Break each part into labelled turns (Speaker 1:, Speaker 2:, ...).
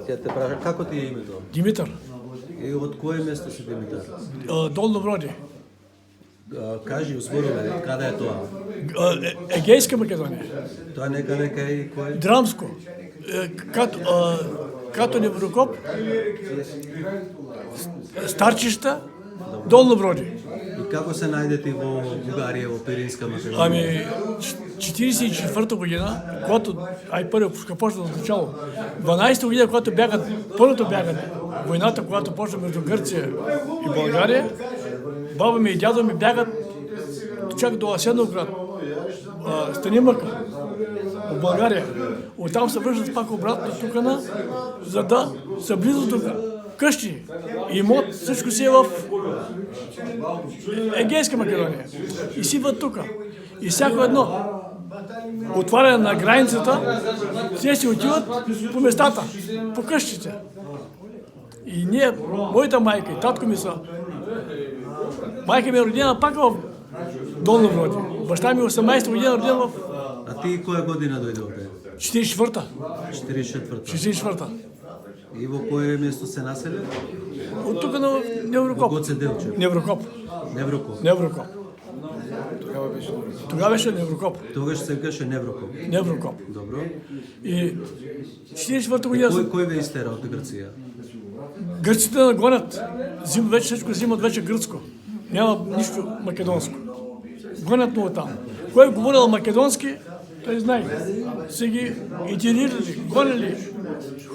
Speaker 1: Тя те прави. Како ти е името?
Speaker 2: Димитър.
Speaker 1: И от кое место си Димитър?
Speaker 2: Долно Броди.
Speaker 1: Кажи, зборове, каде е тоа?
Speaker 2: Егейска Македония.
Speaker 1: Тоа некаде кај кој?
Speaker 2: Драмско. Като Неврокоп. Старчишта. Долно Броди.
Speaker 1: И како се најдете во Бугарија, во Пиринска Македонија?
Speaker 2: Ами, 44-та година, когато, първо, почна от начало, 12-та година, когато първото бягане, войната, когато почна между Гърция и България, баба ми и дядо ми бягат чак до Асеновград, Станимърка, в България. Оттам се връщат пак обратно тук, за да са близо до къщи. Имот, всичко си е в Егейска Македония. И си идват тук. И всяко едно отваряне на границата, те си отиват по местата, по къщите. И ние, моята майка и татко ми са, майка ми е родена пак в Долно Броди. Баща ми 18-та година роден в...
Speaker 1: А ти која година дојде овде?
Speaker 2: 44-та.
Speaker 1: 44-та.
Speaker 2: 44-та.
Speaker 1: И во кое место се населил?
Speaker 2: От тук на Неврокоп.
Speaker 1: Гоце Делчев.
Speaker 2: Неврокоп.
Speaker 1: Неврокоп.
Speaker 2: Неврокоп. Тогава беше Неврокоп.
Speaker 1: Тогаш се викаше Неврокоп.
Speaker 2: Неврокоп.
Speaker 1: Добро.
Speaker 2: И 44-та година...
Speaker 1: Кој ве истера од Грција?
Speaker 2: Гърците нагонят. Вече всичко взимат вече гръцко. Няма нищо македонско. Гонят му там. Кой е говорил македонски, той знае. Са ги итерирали, гонили.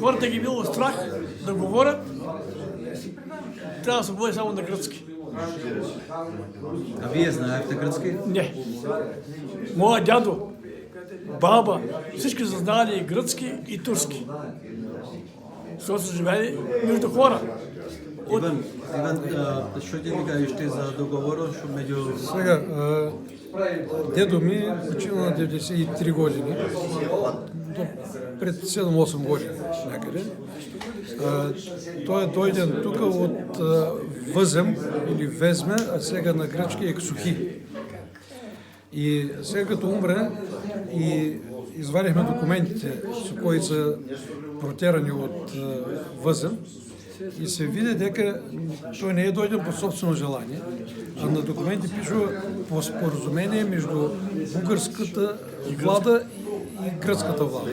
Speaker 2: Хората ги било страх да говорят. Трябва да се говори само на гръцки.
Speaker 1: А вие знаехте гръцки?
Speaker 2: Не. Моя дядо, баба, всички са знали и гръцки, и турски. Защото са живели между хора.
Speaker 1: Иван, што ти ми кажеш ти за договорот меѓу...
Speaker 3: Сега, дедо ми почина на 93 години, пред 7-8 години някъде. Той е дойден тук от Възем или Везме, а сега на гръцки Ексухи. И сега като умре и извадихме документите, с които са протерани от Възем, и се види дека той не е дойден по собствено желание, а на документи пише по споразумение между българската влада и гръцката влада.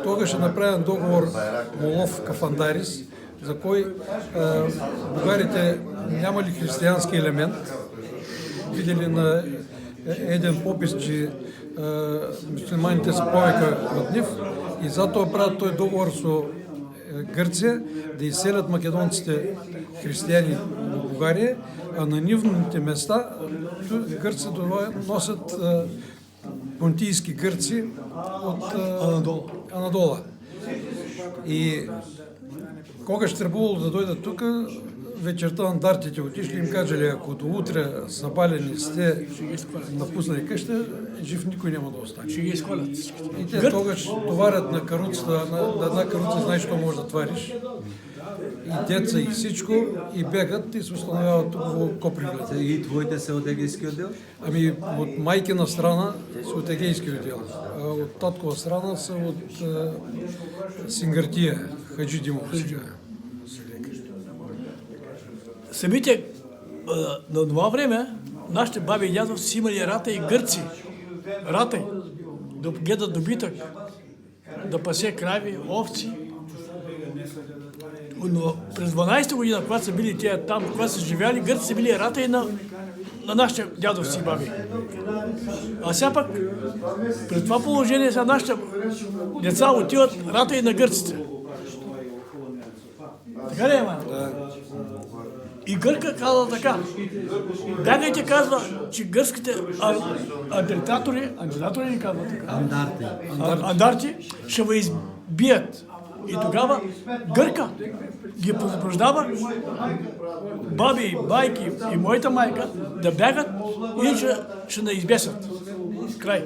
Speaker 3: Тогаш е направен договор Молов-Кафандарис, за кой българите нямали християнски елемент. Видели на един попис, че муслиманите са повека от нив и затова правят той договор с Гърция да изселят македонците християни в България, а на нивните места гърците носят понтийски гърци от Анадола. И кога ще трябвало да дойдат тук, вечерта андартите отишли им кажали, ако до утре запалени сте напуснали къща, жив никой няма да остане.
Speaker 2: Ще ги изхвалят.
Speaker 3: И те тогаш товарят на каруцата, на една каруца знаеш, що може да твариш. И деца и всичко, и бегат и се установяват тук в Копривлет.
Speaker 1: И твоите се от егейски отдел?
Speaker 3: Ами от майкина страна са от егейски отдел, а от таткова страна са от Сингартия, Хаджи Димов.
Speaker 2: Самите на това време нашите баби и дядо си имали рата и гърци. Ратай. Да гледат добитък, да пасе крави, овци. Но през 12-та година, когато са били тия там, когато са живяли, гърци са били рата и на нашите дядовци баби. А сега пък, при това положение са нашите деца отиват рата и на гърците. Така ли е, мама? И Гърка казва така. Бягайте, казва, че гърските антидатори ни казват така. Андарти ще ви избият. И тогава Гърка ги предупреждава, баби, байки и моята майка да бягат, иначе ще не избесят. Край.